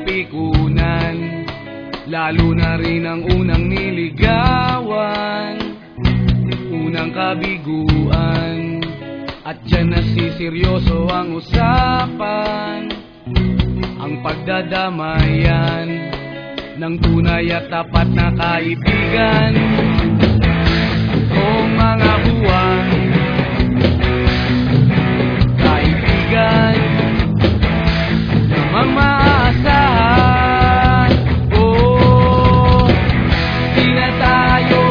napikunan, lalo na rin ang unang niligawan, unang kabiguan. At dyan nasiseryoso ang usapan, ang pagdadamayan ng tunay at tapat na kaibigan. Kung mga buwan, kaibigan namang maaasahan. Oh, di na tayo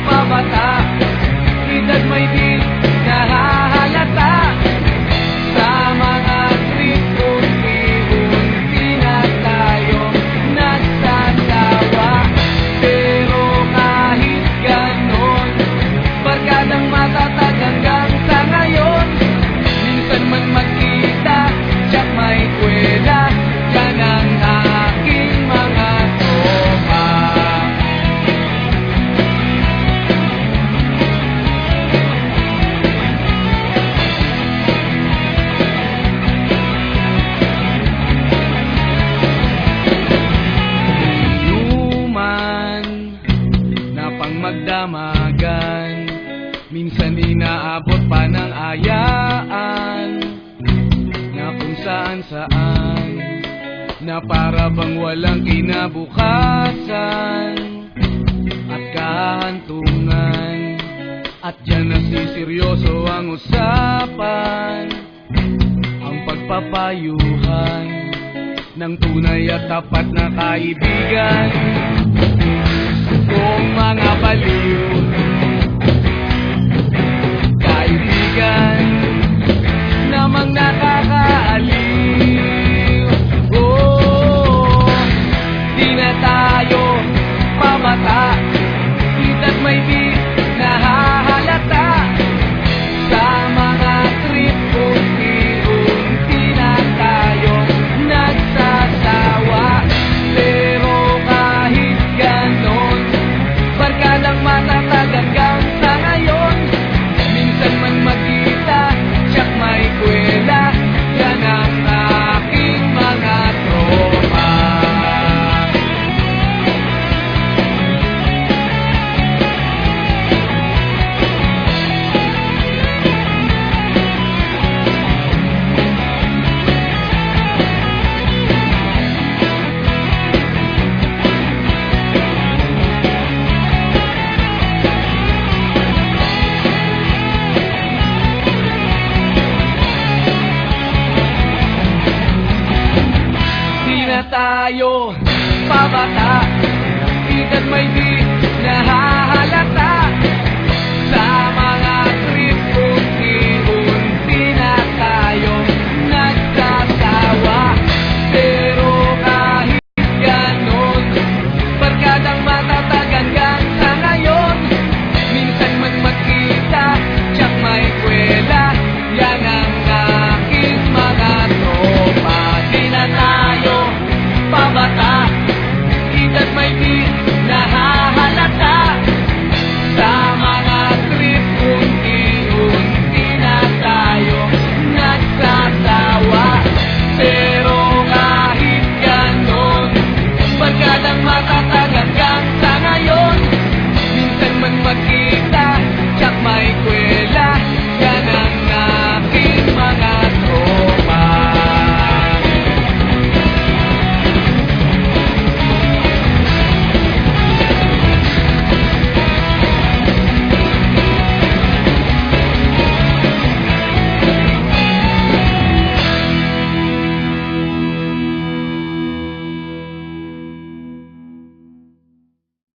pabata, edad may di nahahalata. Sa mga trip unti-unti na tayo nagsasawa. Pero kahit ganon, barkadang matatag hanggang sa ngayon. Minsan man magkita, tiyak may kwela, yan ang aking mga tropa. Inuman na pang magdamagan, minsan inaabot pa ng ayaan, na kung saan-saan, na para bang walang kinabukasan at kahantungan. At dyan nasiseryoso ang usapan, ang pagpapayuhan ng tunay at tapat na kaibigan. Kung mga baliw, kaibigan namang nakakaaliw. Oh, di na tayo pabata, edad may di nahahalata. Sa mga trip unti-unti na tayo nagsasawa. Pero kahit ganon, barkadang matatag hanggang sa ngayon. Minsan man magkita, tiyak may kwela, yan ang aking mga tropa. Di na tayo pabata, edad may di nahahalata.